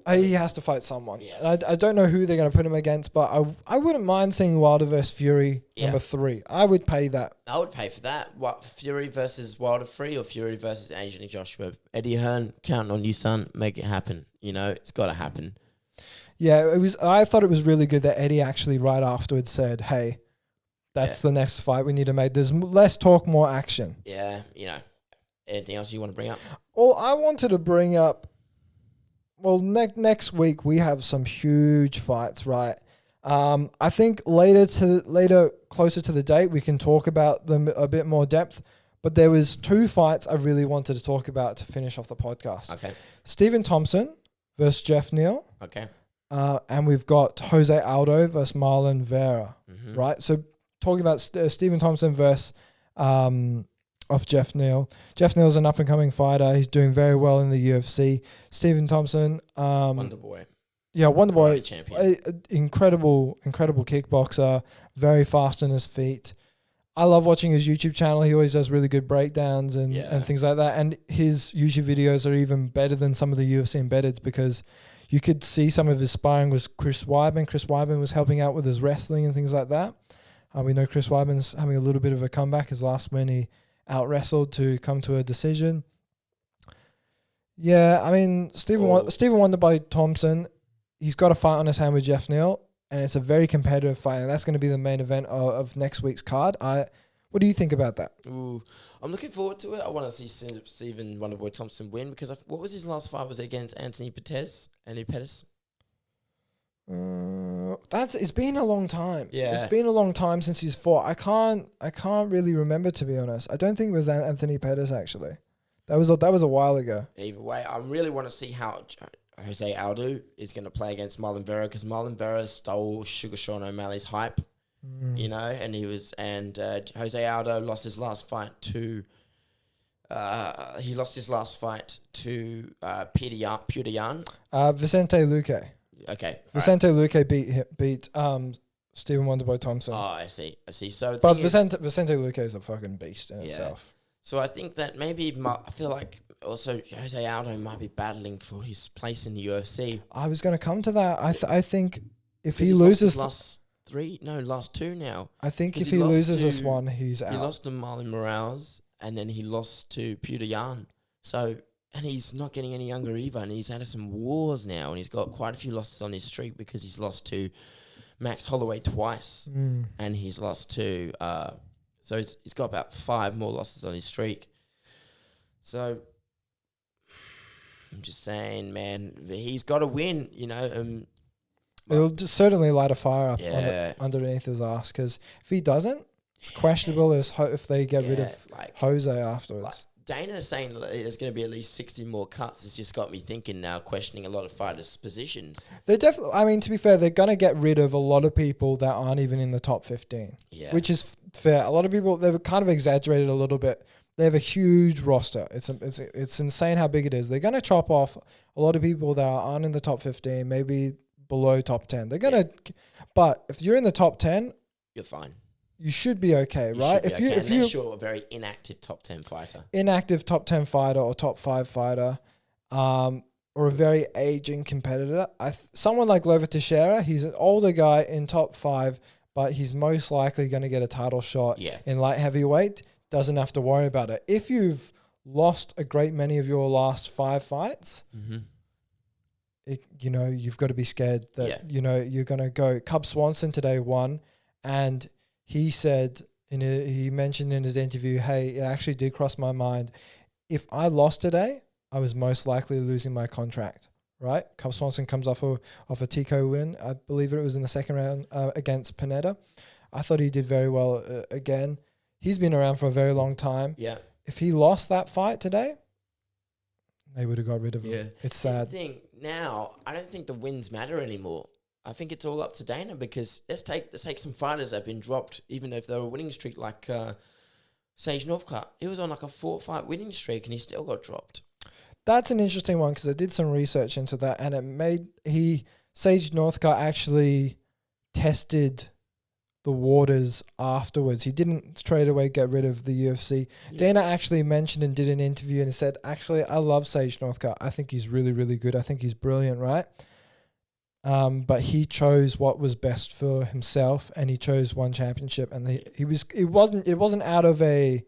He has to fight someone. Yes. I don't know who they're going to put him against, but I wouldn't mind seeing Wilder versus Fury number 3. I would pay that. I would pay for that. What, Fury versus Wilder 3 or Fury versus Anthony Joshua? Eddie Hearn, counting on you, son. Make it happen. You know, it's got to happen. Yeah, I thought it was really good that Eddie actually right afterwards said, hey, that's the next fight we need to make. There's less talk, more action. Yeah, you know. Anything else you want to bring up? Well, I wanted to bring up... Well, next week we have some huge fights, right? I think later, closer to the date, we can talk about them a bit more depth. But there was 2 fights I really wanted to talk about to finish off the podcast. Okay. Stephen Thompson versus Geoff Neal. Okay. And we've got Jose Aldo versus Marlon Vera, right? So talking about Stephen Thompson versus of Geoff Neal. Geoff Neal's an up-and-coming fighter. He's doing very well in the UFC. Stephen Thompson... Wonder Boy. Yeah, Wonder Boy. Champion. Incredible kickboxer. Very fast on his feet. I love watching his YouTube channel. He always does really good breakdowns and things like that. And his YouTube videos are even better than some of the UFC embeddeds, because you could see some of his sparring with Chris Weidman. Chris Weidman was helping out with his wrestling and things like that. We know Chris Weidman's having a little bit of a comeback. His last win, he out-wrestled to come to a decision. Yeah, I mean, Stephen Wonderboy Thompson, he's got a fight on his hand with Geoff Neal, and it's a very competitive fight, and that's going to be the main event of next week's card. What do you think about that? Ooh, I'm looking forward to it. I want to see Stephen Wonderboy Thompson win, because what was his last fight? Was it against Anthony Pettis? It's been a long time. Yeah, it's been a long time since he's fought. I can't really remember, to be honest. I don't think it was Anthony Pettis actually. That was a while ago. Either way, I really want to see how Jose Aldo is going to play against Marlon Vera, because Marlon Vera stole Sugar Sean O'Malley's hype, you know, and Jose Aldo lost his last fight to. He lost his last fight to Peter Yan. Vicente Luque. Okay. Vicente Luque beat Stephen Wonderboy Thompson. Oh, I see. So, but Vicente Luque is a fucking beast in itself. So I think that maybe I feel like also Jose Aldo might be battling for his place in the UFC. I was going to come to that. I think if he loses last 2 now. I think if he loses this one, he's out. He lost to Marlon Morales, and then he lost to Peter Yan. So. And he's not getting any younger either, and he's had some wars now, and he's got quite a few losses on his streak, because he's lost to Max Holloway twice, and he's lost to... so he's got about 5 more losses on his streak. So I'm just saying, man, he's got to win, you know. It'll just certainly light a fire up underneath his ass, because if he doesn't, it's questionable if they get rid of Jose afterwards. Dana is saying that there's going to be at least 60 more cuts. It's just got me thinking now, questioning a lot of fighters' positions. They're definitely... I mean, to be fair, they're going to get rid of a lot of people that aren't even in the top 15. Yeah. Which is fair. A lot of people, they've kind of exaggerated a little bit. They have a huge roster. It's insane how big it is. They're going to chop off a lot of people that aren't in the top 15, maybe below top 10. They're going to... But if you're in the top 10... You're fine. You should be okay, right? If you're a very inactive top 10 fighter, inactive top 10 fighter or top 5 fighter, or a very aging competitor, someone like Glover Teixeira, he's an older guy in top 5, but he's most likely going to get a title shot in light heavyweight. Doesn't have to worry about it. If you've lost a great many of your last 5 fights, you've got to be scared that, you're going to go. Cub Swanson today won, and he said, he mentioned in his interview, hey, it actually did cross my mind. If I lost today, I was most likely losing my contract, right? Cub Swanson comes off a Tico win. I believe it was in the second round against Pineda. I thought he did very well again. He's been around for a very long time. Yeah. If he lost that fight today, they would have got rid of him. Yeah. It's sad. Here's the thing. Now, I don't think the wins matter anymore. I think it's all up to Dana, because let's take some fighters that have been dropped, even if they're a winning streak, like Sage Northcutt. He was on like a 4-fight winning streak and he still got dropped. That's an interesting one, because I did some research into that, and Sage Northcutt actually tested the waters afterwards. He didn't straight away get rid of the UFC. Yeah. Dana actually mentioned and did an interview and said, actually, I love Sage Northcutt. I think he's really, really good. I think he's brilliant, right? But he chose what was best for himself, and he chose one championship, and it wasn't out of a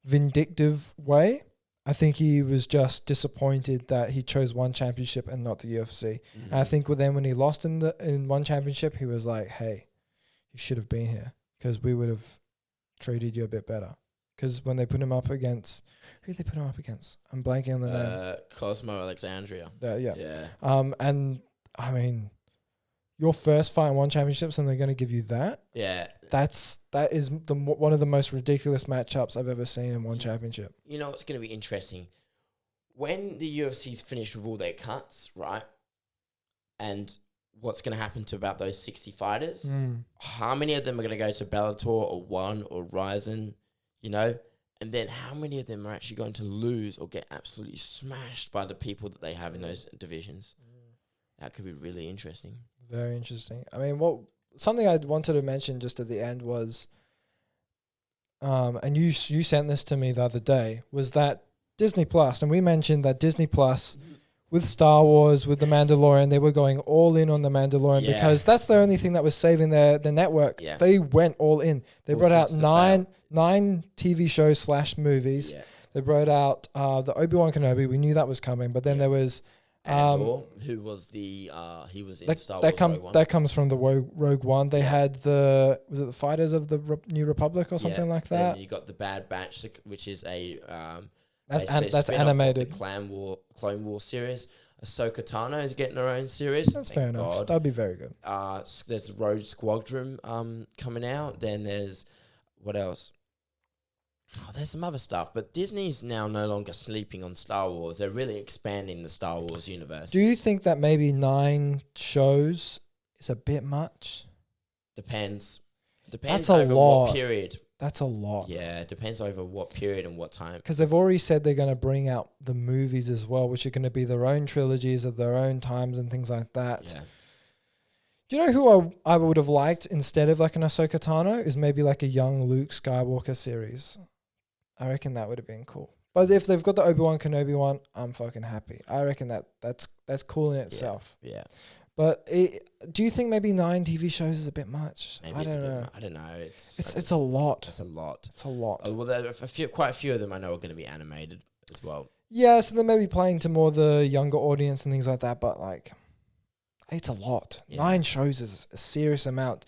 vindictive way. I think he was just disappointed that he chose one championship and not the UFC. Mm-hmm. And I think when he lost in one championship, he was like, hey, you should have been here, because we would have treated you a bit better. Because when they put him up against, who did they put him up against? I'm blanking on the name. Cosmo Alexandria. Yeah. And I mean, your first fight in one championships, and they're going to give you that. Yeah, that is one of the most ridiculous matchups I've ever seen in one championship. You know what's going to be interesting? When the UFC's finished with all their cuts, right? And what's going to happen to about those 60 fighters? How many of them are going to go to Bellator or One or Ryzen, And then how many of them are actually going to lose or get absolutely smashed by the people that they have in those divisions? That could be really interesting. Very interesting. I mean, something I wanted to mention just at the end was, and you sent this to me the other day, was that Disney Plus, and we mentioned that Disney Plus with Star Wars, with The Mandalorian, they were going all in on The Mandalorian because that's the only thing that was saving their network. Yeah. They went all in. They brought out nine TV shows / movies. Yeah. They brought out the Obi-Wan Kenobi. We knew that was coming, but then there was who was he was in Star Wars Rogue One. That comes from the Rogue One. They had the Fighters of the New Republic or something like that. Then you got the Bad Batch, which is a that's animated. The Clone War series. Ahsoka Tano is getting her own series. That's fair enough. That'd be very good. There's Rogue Squadron coming out. Then there's what else? Oh, there's some other stuff, but Disney's now no longer sleeping on Star Wars. They're really expanding the Star Wars universe. Do you think that maybe 9 shows is a bit much? Depends. That's a over lot. What period. That's a lot. Yeah, it depends over what period and what time. Because they've already said they're going to bring out the movies as well, which are going to be their own trilogies of their own times and things like that. Yeah. Do you know who I would have liked instead of like an Ahsoka Tano is maybe like a young Luke Skywalker series. I reckon that would have been cool. But if they've got the Obi-Wan Kenobi one, I'm fucking happy. I reckon that's cool in itself. Yeah. But do you think maybe 9 TV shows is a bit much? Maybe I don't know. I don't know. It's a lot. It's a lot. It's a lot. Well, there are quite a few of them I know are going to be animated as well. Yeah, so they may be playing to more the younger audience and things like that. But like, it's a lot. Yeah. 9 shows is a serious amount.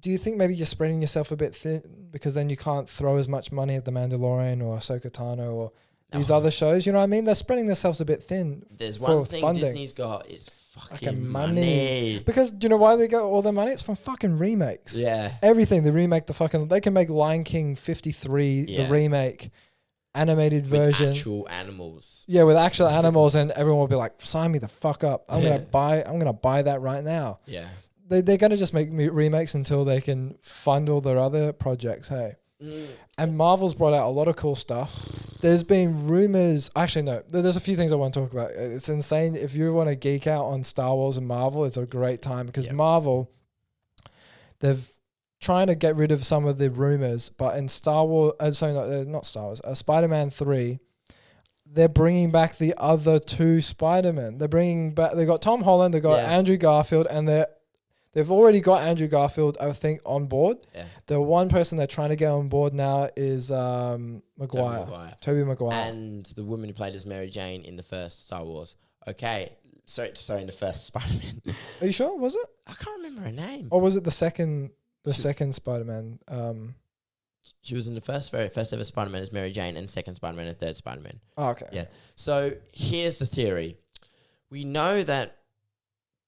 Do you think maybe you're spreading yourself a bit thin because then you can't throw as much money at The Mandalorian or Ahsoka Tano or these other shows? You know what I mean? They're spreading themselves a bit thin. There's one thing funding. Disney's got is fucking money. Because do you know why they got all their money? It's from fucking remakes. Yeah. Everything. They remake they can make Lion King 53, the remake, animated version. With actual animals. Yeah, with actual animals, and everyone will be like, sign me the fuck up. I'm gonna buy that right now. Yeah. They're going to just make remakes until they can fund all their other projects, hey? And Marvel's brought out a lot of cool stuff. There's been rumors... Actually, no. There's a few things I want to talk about. It's insane. If you want to geek out on Star Wars and Marvel, it's a great time because Marvel, they've trying to get rid of some of the rumors, but in Star Wars... not Star Wars. Spider-Man 3... They're bringing back the other 2 Spider-Men. They're bringing back... They got Tom Holland, they got Andrew Garfield, and they've already got Andrew Garfield, I think, on board. Yeah. The one person they're trying to get on board now is Tobey Maguire. And the woman who played as Mary Jane in the first Star Wars. Okay, sorry, in the first Spider-Man. Are you sure? Was it? I can't remember her name. Or was it the second Spider-Man? She was in the first ever Spider-Man as Mary Jane, and second Spider-Man and third Spider-Man. Oh, okay. Yeah. So here's the theory. We know that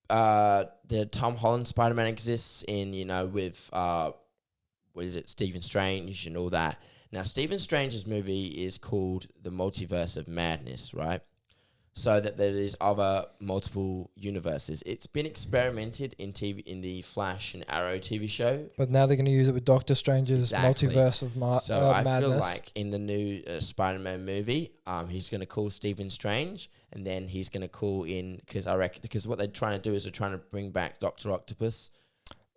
the Tom Holland Spider-Man exists with Stephen Strange and all that. Now, Stephen Strange's movie is called The Multiverse of Madness, right? So that there is other multiple universes. It's been experimented in the Flash and Arrow TV show. But now they're going to use it with Doctor Strange's multiverse of madness. So I feel like in the new Spider-Man movie, he's going to call Stephen Strange, and then he's going to call in, because what they're trying to do is they're trying to bring back Dr. Octopus.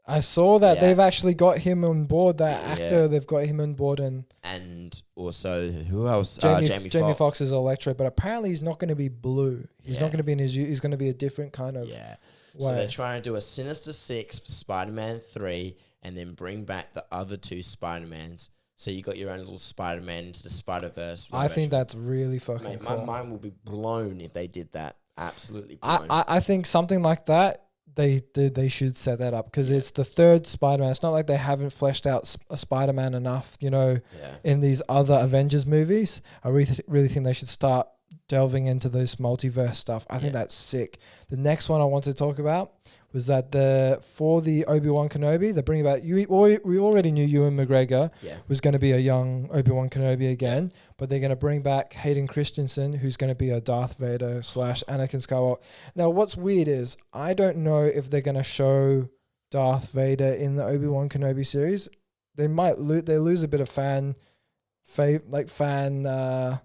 I saw that they've actually got him on board. That actor, they've got him on board, and also who else? Jamie Foxx is Electro, but apparently he's not going to be blue. He's not going to be in his. He's going to be a different kind of. Yeah. So they're trying to do a Sinister Six for Spider-Man 3, and then bring back the other two Spider-Mans. So you got your own little Spider-Man into the Spider-Verse. I think that's really fucking cool. My mind will be blown if they did that. Absolutely blown. I think something like that. They should set that up because it's the third Spider-Man. It's not like they haven't fleshed out a Spider-Man enough, in these other Avengers movies. I really think they should start delving into this multiverse stuff. I think that's sick. The next one I wanted to talk about was that for the Obi-Wan Kenobi, they're bringing back... We already knew Ewan McGregor was going to be a young Obi-Wan Kenobi again, but they're going to bring back Hayden Christensen, who's going to be a Darth Vader / Anakin Skywalker. Now, what's weird is I don't know if they're going to show Darth Vader in the Obi-Wan Kenobi series. They might lose a bit of fan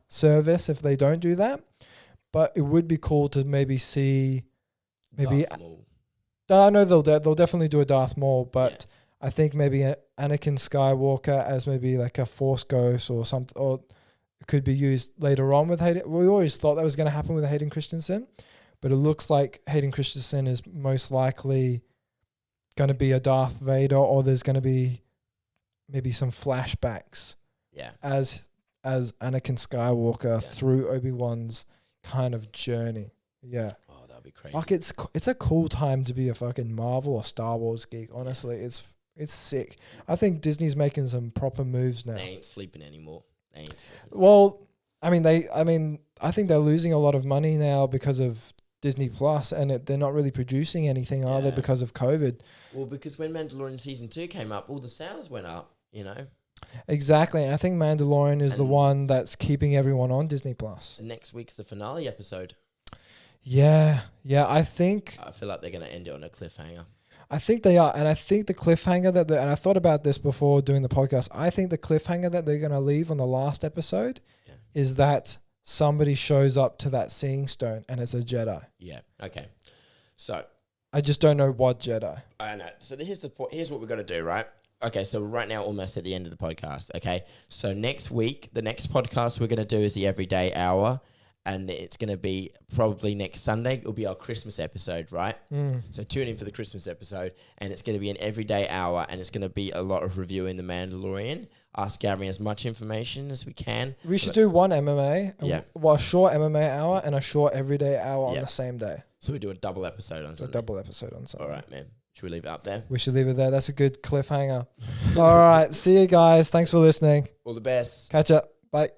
service if they don't do that, but it would be cool to maybe see I know they'll definitely do a Darth Maul, but I think maybe Anakin Skywalker as maybe like a Force Ghost or something, or it could be used later on with Hayden. We always thought that was going to happen with Hayden Christensen, but it looks like Hayden Christensen is most likely going to be a Darth Vader, or there's going to be maybe some flashbacks as Anakin Skywalker through Obi-Wan's kind of journey. Yeah. Be crazy. Fuck, it's a cool time to be a fucking Marvel or Star Wars geek. Honestly, it's sick. I think Disney's making some proper moves now. They ain't sleeping anymore. Well, I think they're losing a lot of money now because of Disney Plus, and they're not really producing anything, are they, because of COVID? Well, because when Mandalorian Season 2 came up, all the sales went up, Exactly, and I think Mandalorian is the one that's keeping everyone on Disney Plus. And next week's the finale episode. Yeah, I think... I feel like they're going to end it on a cliffhanger. I think they are, and I think the cliffhanger and I thought about this before doing the podcast, I think the cliffhanger that they're going to leave on the last episode is that somebody shows up to that Seeing Stone and it's a Jedi. Yeah, okay. So... I just don't know what Jedi. I know. So here's the point. Here's what we've got to do, right? Okay, so right now almost at the end of the podcast, okay? So next week, the next podcast we're going to do is the Everyday Hour. And it's going to be probably next Sunday. It'll be our Christmas episode, right? So tune in for the Christmas episode. And it's going to be an everyday hour. And it's going to be a lot of reviewing The Mandalorian. Us gathering as much information as we can. We should do one MMA. A short MMA hour and a short everyday hour on the same day. So we do a double episode on Sunday. All right, man. Should we leave it up there? We should leave it there. That's a good cliffhanger. All right. See you guys. Thanks for listening. All the best. Catch up. Bye.